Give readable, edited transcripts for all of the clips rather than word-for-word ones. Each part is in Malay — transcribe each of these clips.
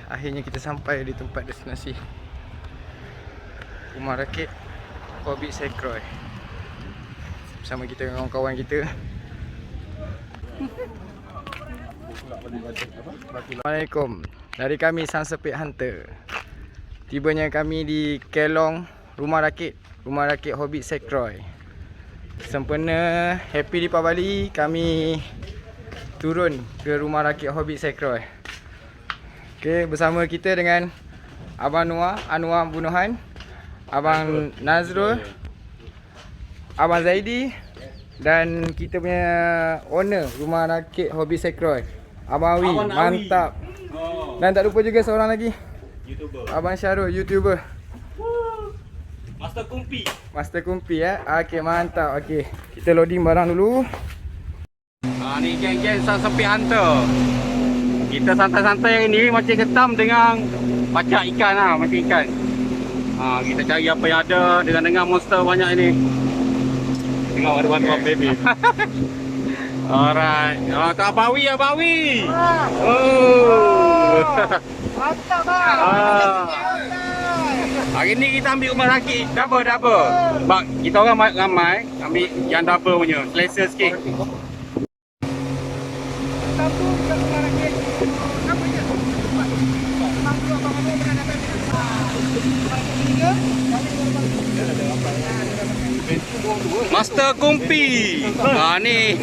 Akhirnya kita sampai di tempat destinasi Rumah Rakit Hobbit Secroy. Bersama kita dengan kawan-kawan kita. Assalamualaikum. Dari kami Sang Sepit Hunter. Tibanya kami di Kelong Rumah Rakit Hobbit Secroy. Sempena Happy Deepavali, kami turun ke Rumah Rakit Hobbit Secroy. Okey, bersama kita dengan Abang Anwar Bunuhan, Abang Nazrul, Abang Zaidi dan kita punya owner Rumah Rakit Hobbit Secroy, Abang Awi. Mantap. Dan tak lupa juga seorang lagi, YouTuber, Abang Syarul, YouTuber. Master Kumpi Okey, mantap. Okey, kita loading barang dulu. Ni geng-geng Sang Sepit Hunter. Kita santai-santai hari ni macam ketam dengan pacak ikan macam ikan. Kita cari apa yang ada dengan monster banyak ni. Tengok ada one baby. Alright. Kak Abawi. Mantap bang. Hari ni kita ambil Rumah Rakit double. Sebab kita orang ramai ambil yang double punya. Selesa sikit. Satu bukan Rumah Rakit. Apa je? Memang tu abang ada pernah dapat. Master Kumpi. Ni.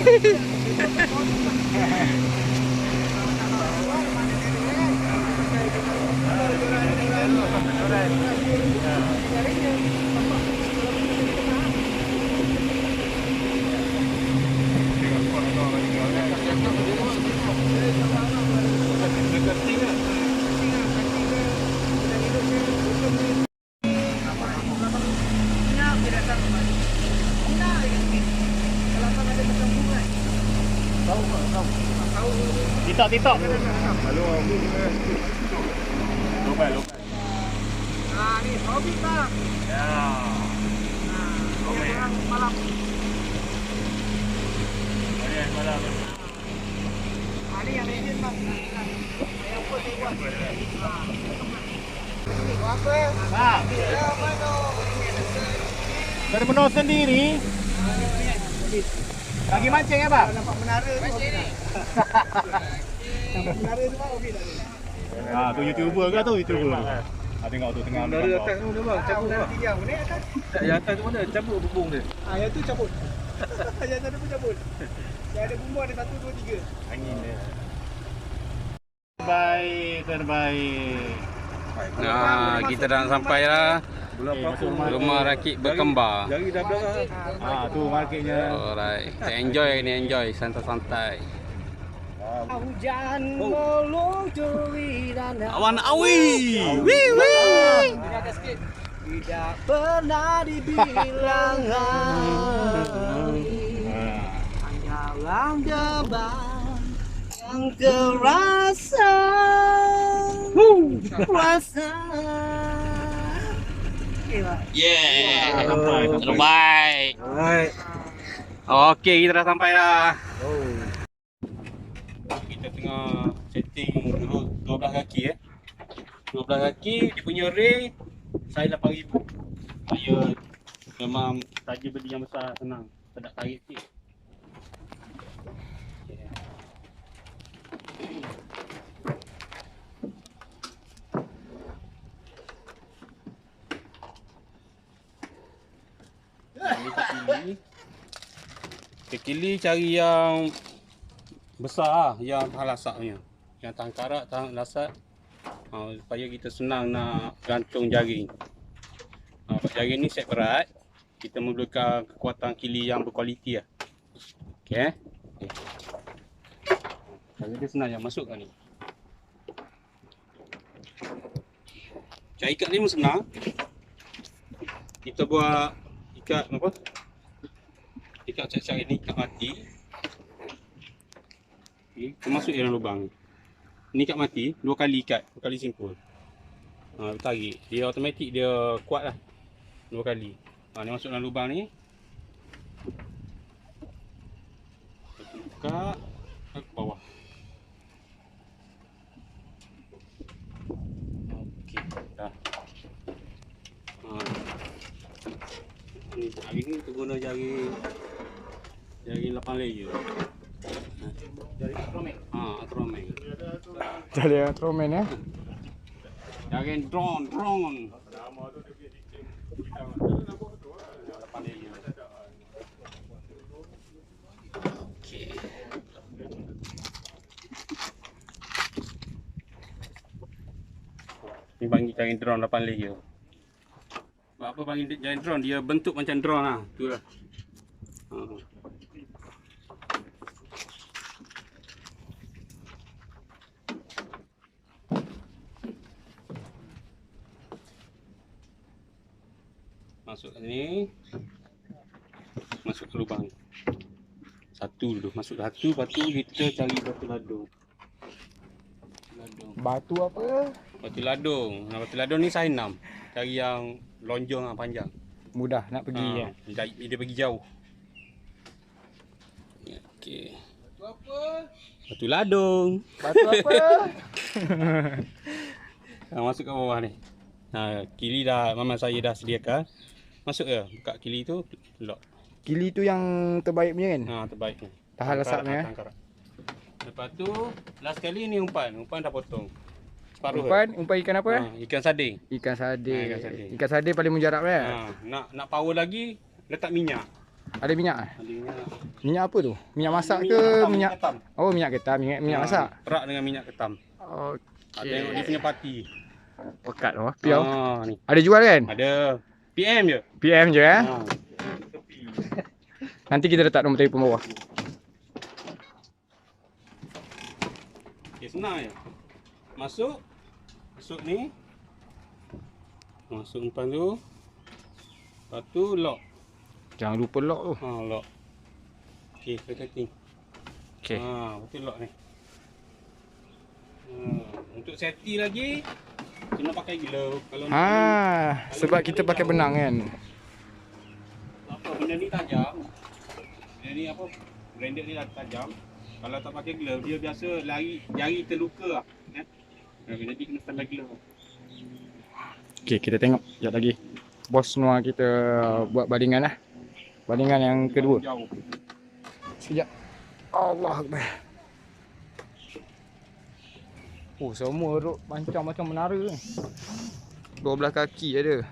Titok. Lompat. Ni Hobbit bang. Ya. Orang malam. Malam. Ni yang legend bang. Yang apa tu buat? Apa? Ya, mana? Terpenuh sendiri. Lagi mancing ya, Pak? Nampak menara tu. Mancing ni. Nampak menara tu bang, Hobbit tak ada. Tu YouTuber ke tu? YouTuber. Tengok tu tengah ambil gambar. Atas tu dia bang, cabut bang. Yang mana atas? Tak, yang atas tu mana? Cabut bumbung dia. Yang tu cabut. Yang sana pun cabut. Yang ada bumbung ada 1, 2, 3. Angin dia. Terbaik. Kita dah sampai lah. Rumah Rakit Berkembar. Jari dah belakang. Tu marketnya. Alright. Kita enjoy santai-santai. Hujan meluncuri dan Awan Awi. Wih. tidak pernah dibilang hanyalah debar yang terasa rasa. Yeah. Terbaik. Okey, kita dah sampai dah. Kita tengah setting 12 kaki 12 kaki dia punya ray saya 8,000. Saya memang saja beli yang besar senang. Tak tarik sikit. Kekili cari yang besar yang tahan lasak punya. Yang tahan karat, tahan lasak. Supaya kita senang nak gantung jaring. Jaring ni set berat. Kita memerlukan kekuatan kili yang berkualiti lah. Okey. Jaring dia senang yang masuk kan ni. Cara ikat ni pun senang. Kita buat ikat apa? Ikat cara ni ikat mati. Kita masuk dalam lubang ni. Ni ikat mati, 2 kali ikat, 2 kali simpul. Tarik. Dia automatik dia kuat lah. 2 kali. Ni masuk dalam lubang ni. Buka ke bawah. Dah. Ni jari ni kita guna jari 8 layer. Jari Acromax. Acromax. Jadi Ultraman ya. Jari drone. 8 layer. Okey. Ni panggil jari drone 8 layer. Sebab apa panggil jari drone? Dia bentuk macam drone lah. Itulah. Masuk kat sini. Masuk ke lubang. Satu dulu. Masuk satu. Lepas tu kita cari batu ladung. Batu apa? Batu ladung. Batu ladung ni saiz 6. Cari yang lonjong lah, panjang. Mudah nak pergi ya. Dia pergi jauh. Okey. Batu apa? Batu ladung. Batu apa? Masuk kat bawah ni. Kili dah mama saya dah sediakan. Masuk je. Buka kili tu, lock. Kili tu yang terbaik punya kan? Terbaik ni. Tahan lasapnya. Lepas tu last kali ni umpan. Umpan dah potong. Separuh. Umpan ikan apa? Ikan sardin. Ikan sardin. Ikan sardin. Ikan sardin paling mujarab kan? Nak power lagi, letak minyak. Ada minyak ah? Ada minyak. Minyak apa tu? Minyak masak ke ketam, minyak? ketam. Oh, minyak ketam, minyak masak. Perak dengan minyak ketam. Okey. Tengok dia punya parti. Pekat tu. Piau. Ni. Ada jual kan? Ada. PM je. PM je eh. Nanti kita letak nombor telefon bawah. Okay, senang je. Masuk ni. Masuk umpan tu. Lepas tu lock. Jangan lupa lock tu. Lock. Okey, setting. Okey. Betul lock ni. Untuk safety lagi kena pakai glove. Kalau Sebab kita pakai benang kan. apa benda ni tajam. Benda ni apa? Blender ni dah tajam. Kalau tak pakai glove dia biasa lari jari terluka lah. Jadi kena standar glove. Okey, kita tengok sekejap lagi. Bos Noah kita buat bandingan lah. Bandingan yang kedua. Jauh. Sekejap. Allah Akbar. Oh, semua rod macam menara ni. 12 kaki ada.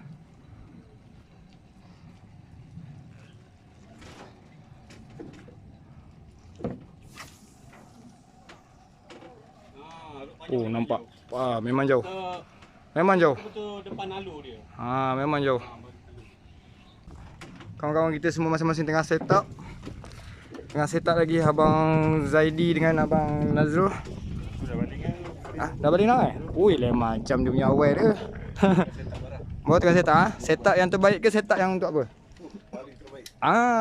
Oh, nampak. Wah, memang jauh. Memang jauh. Betul depan alur dia. Memang jauh. Kawan-kawan kita semua masing-masing tengah set up. Tengah set up lagi Abang Zaidi dengan Abang Nazrul. Sudah bandingkan. Dah balik nak eh? Ui, lain macam dia punya awal dia. Baru tengah set up Set up yang terbaik ke set up yang untuk apa? Paling terbaik.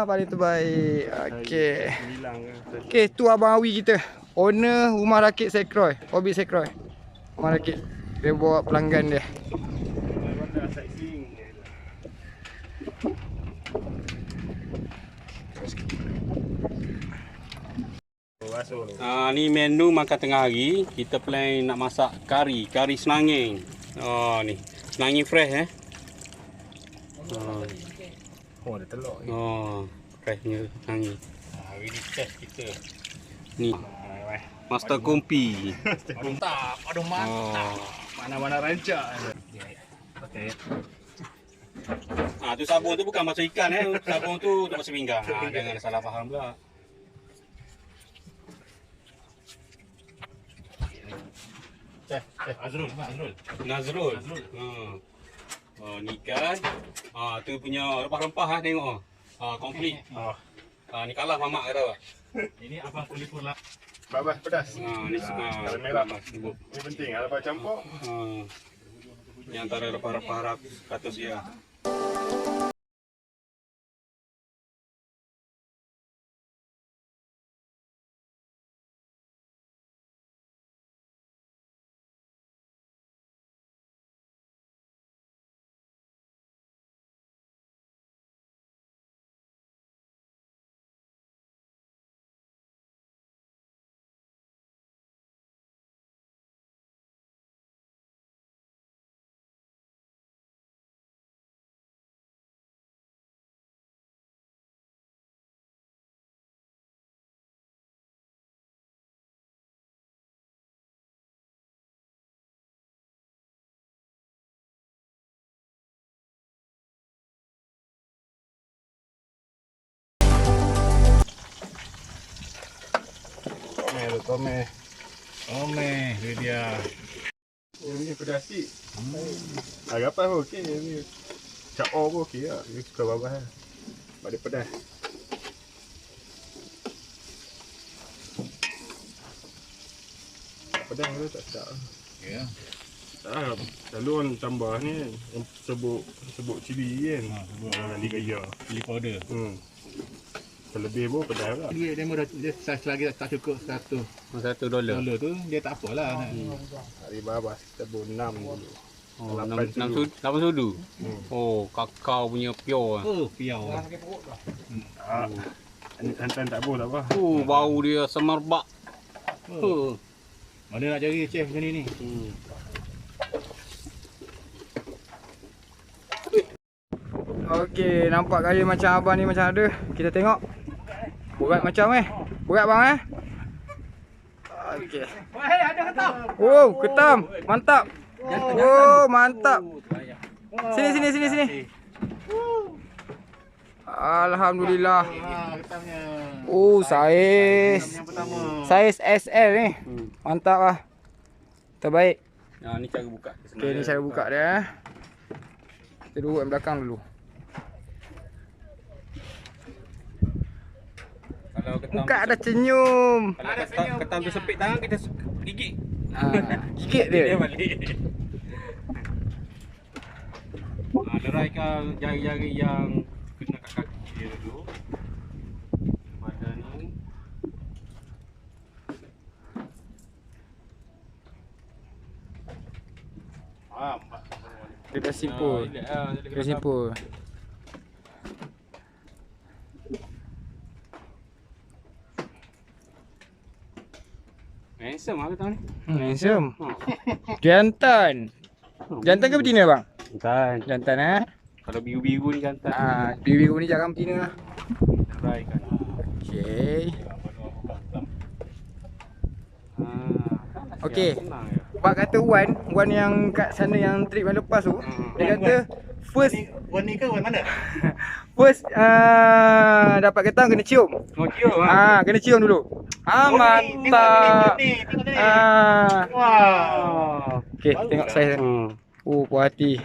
Paling terbaik. Okey. Bilang kan. Okey, tu Abang Awi kita. Owner rumah rakit Sekroy, Hobbit Sekroy. Rumah rakit. Dia bawa pelanggan dia. Mana sightseeing. Ni menu makan tengah hari. Kita plan nak masak kari senanging. Ni. Senanging fresh Oh, ada telur. Freshnya senanging. Hari ni test kita. Ni. Master Kompi. Mantap. Aduh mantap. Mana-mana rancak. Okey. Tu sabun tu bukan masuk ikan Sabun tu untuk masuk pinggang. Jangan salah faham pula. Chef Nazrul. Ni ikan. Tu punya rempah-rempah tengok. Komplit. Ni kalah mamak kata apa. Ini abang kulit pula. Babas pedas. Ni Kalau merah. sebut. Ini penting. Kalau campur. Ni antara rempah-rempah Arab kata dia. Tomeh. Dia dia. Ini pedas sikit. Agak apa pun okey ni. Cak-o pun okey lah. Dia suka babas lah. Sebab dia pedas. Pedas tu tak sedap. Ya. Tak, selalu orang tambah ni sebut cili kan. Nanti kaya. Chili powder. Terlebih pun pedas lah. Duit dia saiz lagi tak cukup $100 $1 tu dia tak apalah. Hari babas kita pun 6 dulu. Oh, 8 8 sudu. Oh, kakao punya pure. Oh, piau. Hantan tak apa tak apa. Bau dia semerbak. Mana nak cari chef macam ni? Okey, nampak gaya macam abang ni macam ada. Kita tengok. Berat macam Berat bang Okey. Wahai, ada ketam. Oh, ketam. Mantap. Oh, mantap. Sini. Alhamdulillah. Ketamnya. Oh, saiz. Yang pertama. Saiz SL ni. Mantap lah. Terbaik. Ni cara buka. Okey, ni cara buka dia. Kita duduk belakang dulu. Kalau Buka ada senyum. Kalau ketam tu sepit tangan kita gigit. Gigit dia. balik. Leraikan jari-jari yang kena kat kaki dia dulu. Badan ni. Dia dah simpul. Dia simpul. Handsome lah ketam ni. Handsome. Jantan. Jantan ke betina bang? Jantan. Jantan Kalau biru-biru ni jantan. Biru-biru ni jarang betina lah. Leraikan. Okey. Okey. Senang je. Bak kata Wan yang kat sana yang trip yang lepas tu, dia kata first Wan ni ke wan mana? first dapat ketam kena cium. Oh, cium lah. Kena cium dulu. Mantap. Tengok ni. Wah. Okey, tengok saya. Hmm. Puas hati.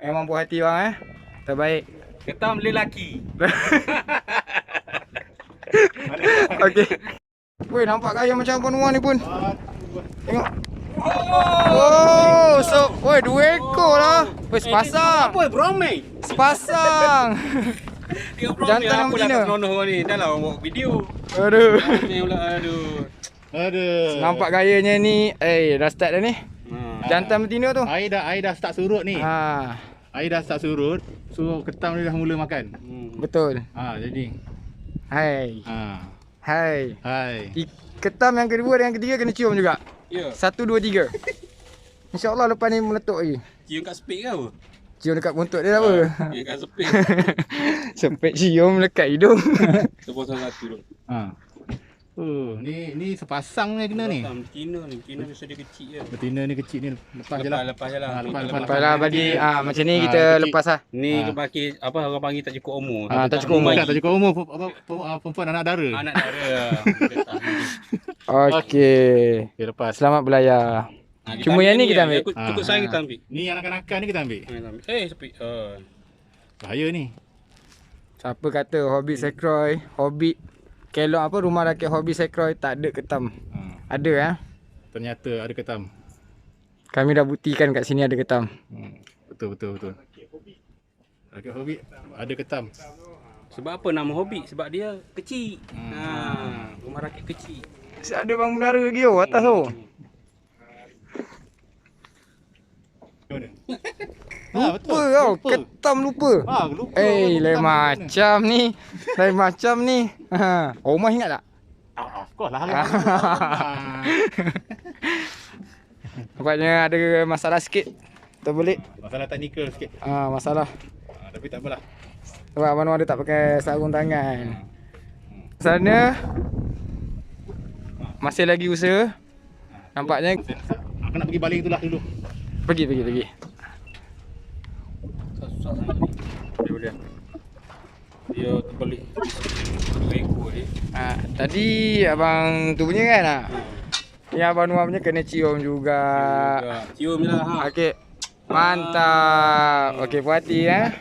Memang puas hati bang Terbaik. Ketam lelaki. Okey. Weh, nampak gaya macam Abang Wan ni pun. Tengok. Oh, so, weh, 2 ekor lah. Weh, sepasang. Apa bromei? Sepasang. Jantan Jantan dengan apa betina. dah senonoh ni. Dah lah orang buat video. Aduh. Ni pula aduh. Nampak gayanya ni. Dah start dah ni. Jantan betina tu. Air dah start surut ni. Air dah start surut. So ketam ni dah mula makan. Betul. Jadi. Hai. Hai. Hai. Ketam yang kedua dan yang ketiga kena cium juga. Ya. 1, 2, 3. InsyaAllah lepas ni meletup lagi. Cium kat spek ke apa? Cium dekat buntut dia apa? Cium kat spek. Sempit cium lekat hidung. Sepotong satu tu. Ni sepasang ni kena ni. Betina ni. Betina biasa dia kecil je. Betina ni kecil ni lepas je lah. Lepas je lah. Lepas lah bagi macam ni kita lepas lah. Ni bagi apa orang panggil tak cukup umur. Tak cukup umur. Tak cukup umur perempuan anak dara. Anak dara. Okey. Okay, lepas. Selamat belayar. Cuma yang ni kita ambil. Cukup sayang kita ambil. Ni yang anakan-anakan ni kita ambil. Sepi. Bahaya ni. Siapa kata Hobbit Secroy, Hobbit Kelong apa rumah rakyat Hobbit Secroy tak ada ketam. Ada Ternyata ada ketam. Kami dah buktikan kat sini ada ketam. Betul. Rakyat Hobbit ada ketam. Sebab apa nama Hobbit? Sebab dia kecil. Rumah rakyat kecil. Ada bang menara lagi atas tu. Lupa kau, ketam lupa. Lupa. Lain macam ni. Lain macam ni. Omah ingat tak? Of course lah. Nampaknya ada masalah sikit. Terbelit. Masalah teknikal sikit. Masalah. Tapi tak apalah. Sebab Abang Noah dia tak pakai sarung tangan. Sana masih lagi usaha. Nampaknya Aku nak pergi baling itulah dulu. pergi. Susah sangat ni. Dia boleh 2 ekor je. Tadi abang tu punya kan nak? Yang abang Noah punya kena cium juga. Cium je lah ha. Okey. Mantap. Okey, puas hati ya.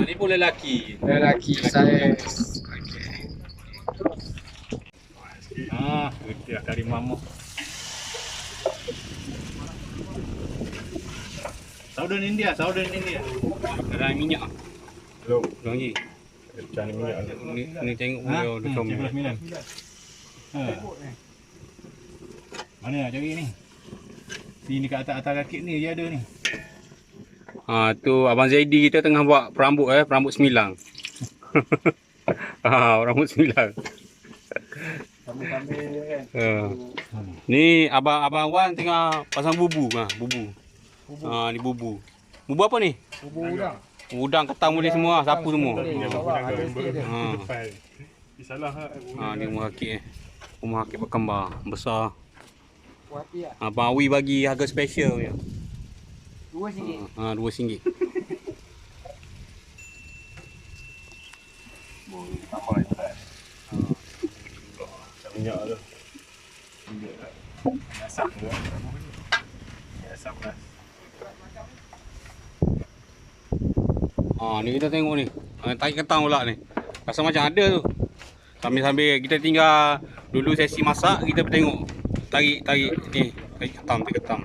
Ni pun lelaki. Lelaki saya. Okey lah kari mamak. Southern India. Dalam minyak. Belum. Belum lagi. Macam ni minyak ada. Ni tengok beliau dekat $39. Mana nak cari ni? Sini kat atas rakit ni dia ada ni. tu abang Zaidi kita tengah buat perambut semilang. Rambut semilang. Ni abang Wan tengah pasang bubu. Ni bubu. Bubu apa ni? Bubu udang. Udang ketam boleh semua, sapu semua. Salah lah. Ni rumah rakit Rumah rakit berkembar besar. Puas hati lah. Abang Awi bagi harga special je. RM2. RM2. Minyak tu. Asap tu. Asap lah. Ni kita tengok ni. Tarik ketang pula ni. Rasa macam ada tu. Sambil-sambil kita tinggal dulu sesi masak, kita tengok. Tarik ni. Tarik ketang.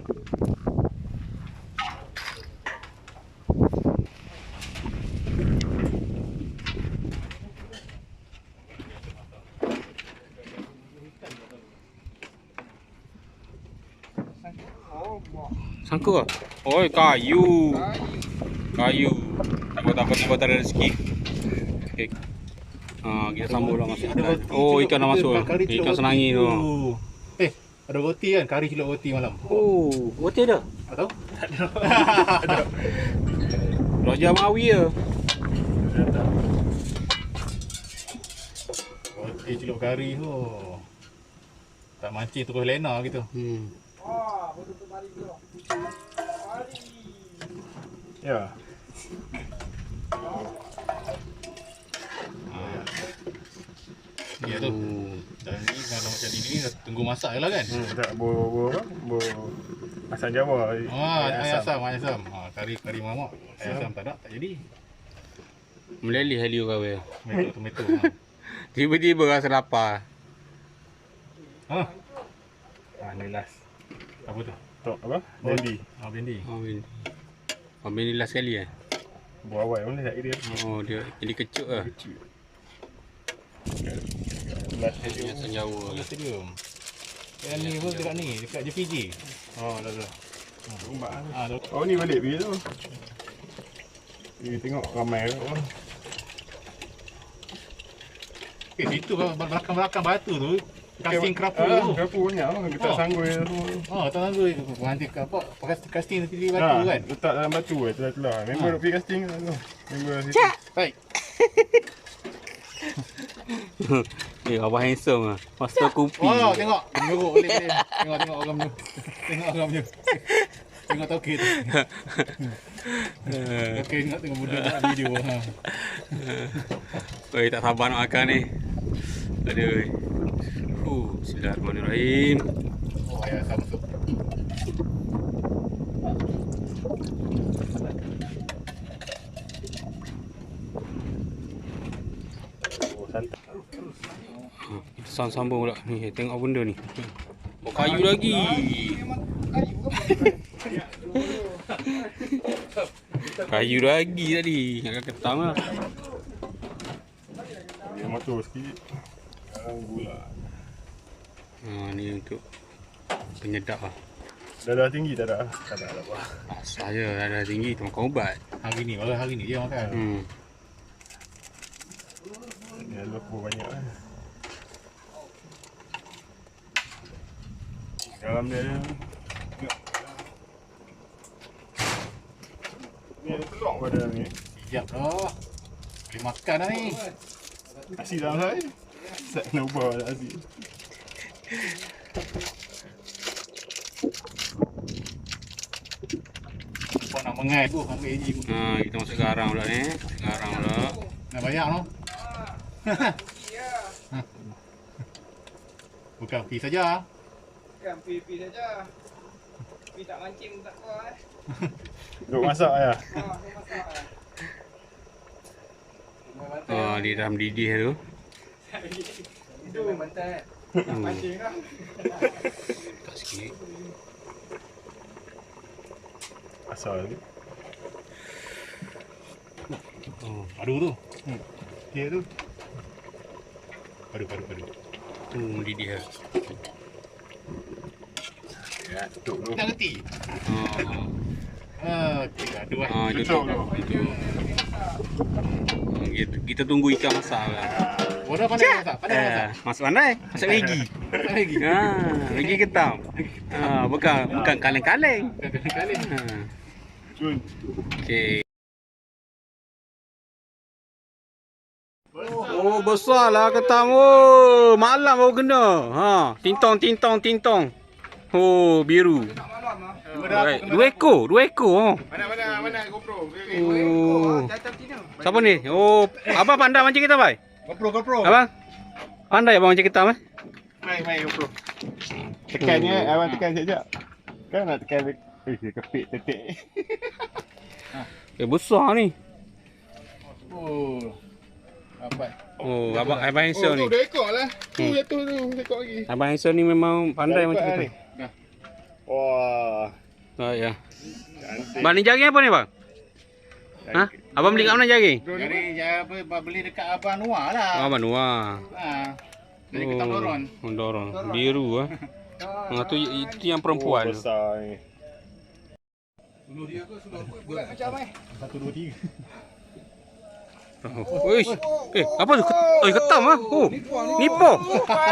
Sangka? Oi, kayu. Tak ada rezeki. Okay. Kita sambung lah masuk. Ikan dah masuk. Ikan senangi tu. Ada roti kan? Kari cilok roti malam. Roti ada? Tak tahu? Raja Mawi ya. Roti cilok kari tu. Tak mancing terus lena gitu. Ya. Ya tu. Dan ni kalau macam ni tunggu masak je lah kan? Tak asam Jawa. Ayam asam. Kari mamak. Ayam asam tak ada, tak jadi. Meleleh halio kau ya. Tomato. Tiba-tiba rasa lapar. Ni last. Apa tu? Tok apa? Bendi. Bendi. Bendi last sekali Buat awal mana tak dia. Dia jadi kecut lah. Last Ni asam Jawa. Stadium. Yang ni pun dekat ni, dekat JPJ. dah. Rumah. Dah. Ni balik pergi tu. Ni tengok ramai tu. Situ belakang batu tu. Casting kerapa tu. Kerapa banyak lah. Kita sanggul tu. Tak sanggup nanti apa casting nanti batu kan. Letak dalam batu telah. Member duk pergi casting tu. Member situ. Baik. Abang handsome lah. Master kopi. Tengok. Menurut balik dia. Tengok orang tu. Tengok orang tu. Tengok tokek tu. Okey, tengok budak dalam video. Tak sabar nak makan ni. Aduh. Bismillahirrahmanirrahim. Ayam asam tu. Kita sambung pula ni. Tengok benda ni. Kayu lagi. Kayu lagi tadi. Nak ketang lah. Dia motor sikit. Sekarang gula. Ni untuk penyedap lah. Darah tinggi tak ada? Tak ada apa. Saya darah tinggi tu makan ubat. Hari ni dia makan. Dia lupa banyak lah. Garam dia. Ni ada telur pada ni. Siap dah. Boleh makan dah ni. Asyik dalam saya. Tak kena ubah dah asyik. Kau nak mengai tu ambil biji. Kita masuk garam pula ni. Garam pula. Nak banyak tu. Bukan pi saja. Bukan pi saja. Pi tak mancing tak apa Duk masak ya. Di dalam didih tu. Itu mantan. Tak mancing lah. Tak sikit. Asal tu. Padu tu. Dia tu. Padu. Didih lah. Ya, tutup dulu. Tak ngerti. Okey, gaduh lah. Itu. Tutup. Kita tunggu ikan masak lah. Bodoh pandai masak. Masak pandai. Masak Maggi. Maggi ketam. Bukan kaleng-kaleng. Kali. Cun. Okey. Oh, besarlah ketam. Oh, malam baru kena. Tintong. Oh, biru. Right. Dua ekor. Oh. Mana GoPro? Oh. Siapa ni? Oh, abang pandai mancing kita, Bai? GoPro. Abang? Pandai abang mancing kita, Bai? Mai GoPro. Tekan ni, abang tekan sekejap. Kan nak tekan. Kepik tetek. Besar ni. Oh. Apa? Oh, abang handsome ni. Dua ekor lah. Tu ekor lagi. Abang handsome ni memang pandai mancing kita. Wah. Oh, ya. Cantik. Bang, ni jaring apa ni, bang? Ha? Abang beli kat mana jaring? Jadi beli dekat Abang Noah lah. Abang Noah. Dari ketam Doron. Doron. Biru itu yang perempuan. Besar ni. Macam mai. 1 2 3. Apa tu? Ketam ah. Oh, nipo.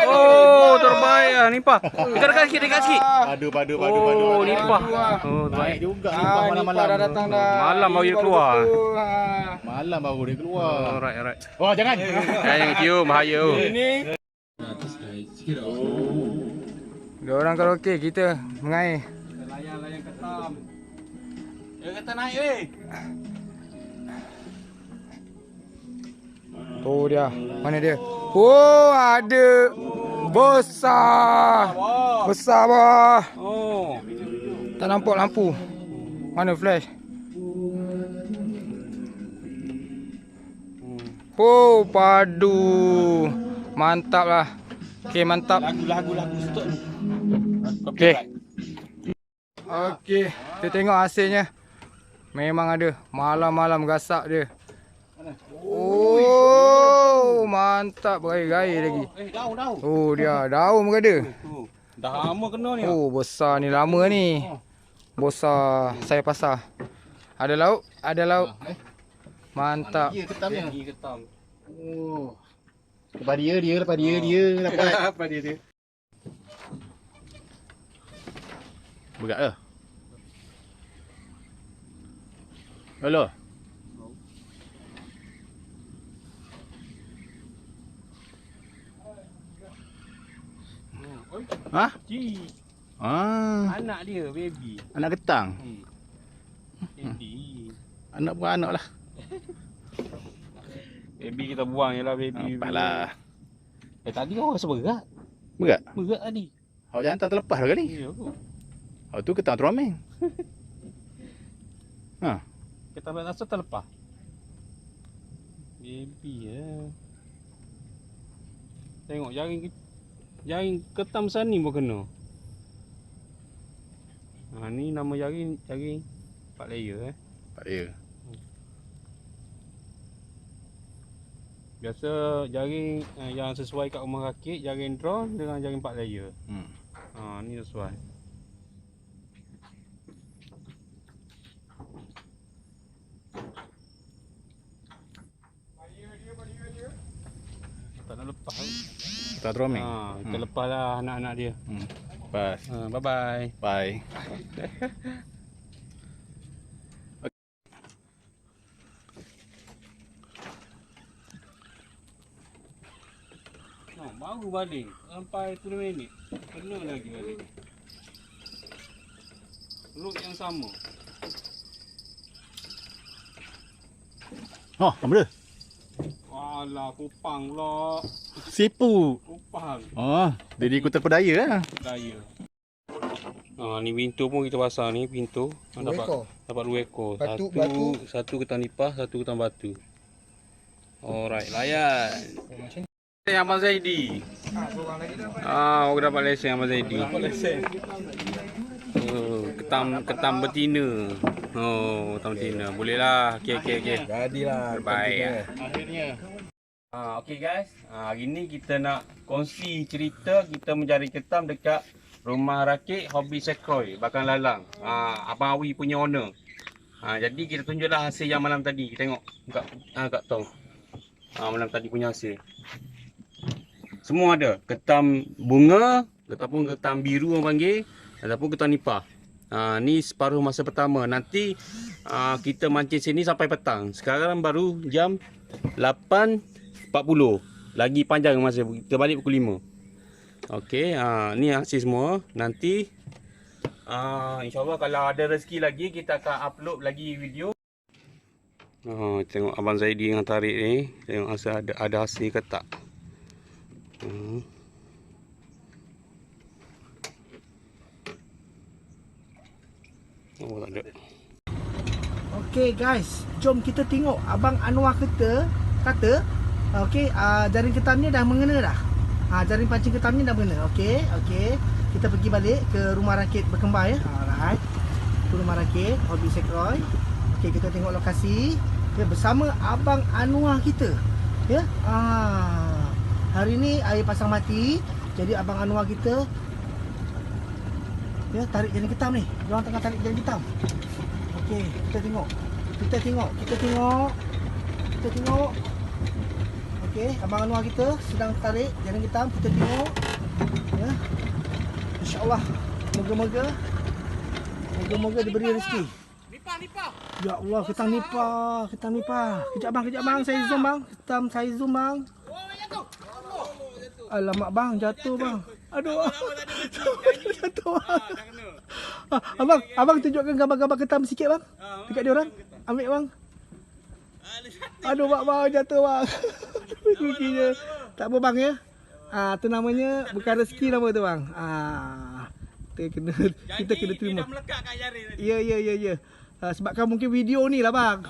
Oh, terbaik ah nipa. Dekat sikit. Padu. Oh, nipa. Oh, Baik terbaik. juga ni malam-malam. Dah datang dah. Malam baru dia keluar. Malam baru dia keluar. Alright. Oh, jangan. Jangan cium, bahaya. Ini. Dua orang karaoke, kita mengair. Layan ketam. Dia kata naik weh. Oh dia. Mana dia? Oh ada. Besar. Besar bah. Oh. Tak nampak lampu. Mana flash? Oh padu. Mantap lah. Okey mantap. Lagu stop. Okey. Okey, kita tengok hasilnya. Memang ada. Malam-malam gasak dia. Oh, mantap bergair lagi. Daun. Oh, dia daun pun ada. Dah lama kena ni. Oh, besar ni lama ni. Besar saya pasar. Ada lauk? Mantap. Ya, ketamnya. Ketam. Oh. Lepas dia dapat. Apa dia? Berat ke? Hello. Ha? Anak dia, baby. Anak ketang. Baby. Anak beranak lah. Baby kita buang je lah, baby. Nampaklah. Tadi kau rasa berat. Berat? Berat tadi. Awak jangan tak terlepas dah kali. Ya aku. Awak tu ketang teromeng. Kita rasa terlepas. Baby ya. Tengok jaring ketam besar ni pun kena. Ni nama jaring 4 layer Tak dia. Biasa jaring yang sesuai kat rumah rakit, jaring drone dengan jaring 4 layer. Ni sesuai. Tak nak lepas. Ketang teromeng. Kita lepas lah anak-anak dia. Lepas. Bye-bye. Bye. Baru balik sampai 10 minit. Kena lagi balik. Look yang sama. Oh, apa dia? Wah, Alah, kupang pula. Sipu. Kupang. Oh, jadi aku terpedaya lah. Daya. Ni pintu pun kita pasang ni pintu. Dua ekor? Dapat 2 ekor. Batu. Satu ketan nipah, satu ketan batu. Alright, layan. Yang Abang Zaidi. Aku dapat lesen Abang Zaidi. Ketam betina. Ketam betina. Boleh lah. Okey. Jadilah. Baik. Akhirnya. Okey guys. Hari ni kita nak kongsi cerita kita mencari ketam dekat Rumah Rakit Hobi Sekroi, Bakang Lalang. Abang Awi punya owner. Jadi kita tunjuklah hasil yang malam tadi. Tengok kat tong. Malam tadi punya hasil. Semua ada. Ketam bunga, ataupun ketam biru orang panggil, ataupun ketam nipah. Ni separuh masa pertama. Nanti kita mancing sini sampai petang. Sekarang baru jam 8.40. Lagi panjang masa. Kita balik pukul 5. Okey, ni hasil semua. Nanti InsyaAllah kalau ada rezeki lagi kita akan upload lagi video. Tengok Abang Zaidi yang tarik ni. Tengok ada hasil ke tak. Oh, tak ada. Okey guys, jom kita tengok Abang Anwar kata okey, jaring ketam ni dah mengena dah. Jaring pancing ketam ni dah mengena. Okey. Kita pergi balik ke Rumah Rakit Berkembar ya. Alright. Ke Rumah Rakit Hobi Sekroi. Okey, kita tengok lokasi ya, bersama Abang Anwar kita. Ya. Hari ni air pasang mati. Jadi Abang Anwar kita ya tarik jaring ketam ni. Diorang tengah tarik jaring ketam. Okey, kita tengok. Okey, Abang Anwar kita sedang tarik jaring ketam. Kita tengok. Ya. InsyaAllah. Moga-moga diberi rezeki. Nipah. Ya Allah, ketam nipah. Kejap bang, saya zoom bang. Ketam saya zoom bang. Alamak bang, jatuh bang. Aduh. Jatuh bang. Abang tunjukkan gambar-gambar ketam sikit bang. Dekat dia orang. Ambil bang. Aduh bang, jatuh bang. Ruginya. Tak apa bang ya. Tu namanya bukan rezeki nama tu bang. Kita kena terima. Ya. Sebabkan mungkin video ni lah bang.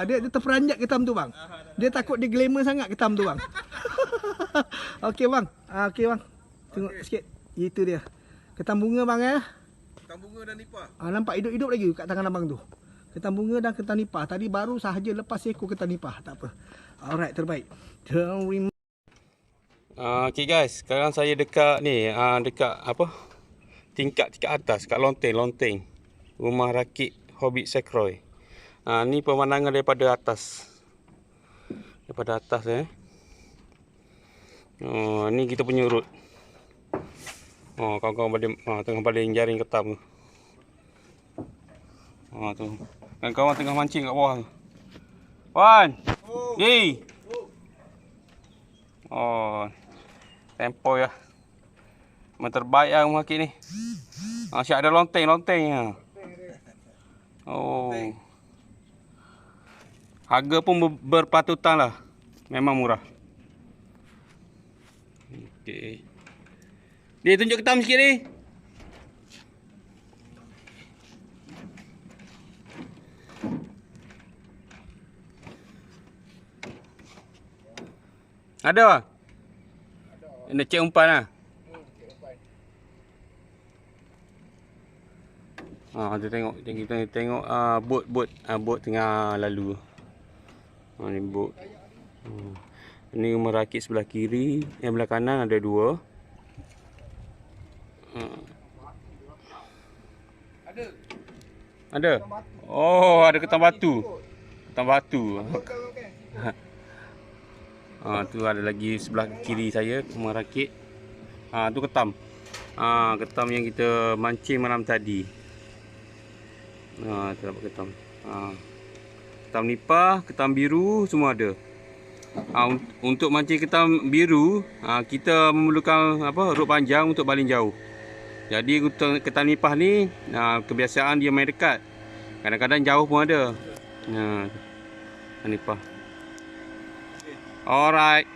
Dia terperanjat ketam tu bang. Dia takut dia glamour sangat ketam tu bang. Okey bang. Tengok sikit. Itu dia. Ketam bunga bang ya. Ketam bunga dan nipah. Nampak hidup-hidup lagi kat tangan abang tu. Ketam bunga dan ketam nipah. Tadi baru sahaja lepas ekor ketam nipah. Tak apa. Alright, terbaik. Okey guys, sekarang saya dekat ni, dekat apa? Tingkat atas, kat lonteng. Rumah Rakit Hobi Sekroi. Ni pemandangan daripada atas. Ni kita punya urut. Kawan-kawan tengah baling jaring ketam tu. Tu. Kawan-kawan tengah mancing kat bawah tu. Wan. Ni. Tempoh ya. Memang terbaik lah rumah Rakit ni. Asyik ada lonteng ya. Harga pun berpatutan lah. Memang murah. Okey. Dia tunjuk ketam sikit ni. Ada? Nak cek umpan lah. Kita tengok bot tengah lalu. Ni bot. Ini Rumah Rakit sebelah kiri, yang belah kanan ada 2. Ada. Oh, ada ketam batu. Tu ada lagi sebelah kiri saya, Rumah Rakit. Tu ketam. Ketam yang kita mancing malam tadi. Tu dapat ketam. Ketam nipah, ketam biru semua ada. Untuk mancing ketam biru, kita memerlukan rod panjang untuk baling jauh. Jadi untuk ketam nipah ni, kebiasaan dia main dekat. Kadang-kadang jauh pun ada. Nipah. Alright.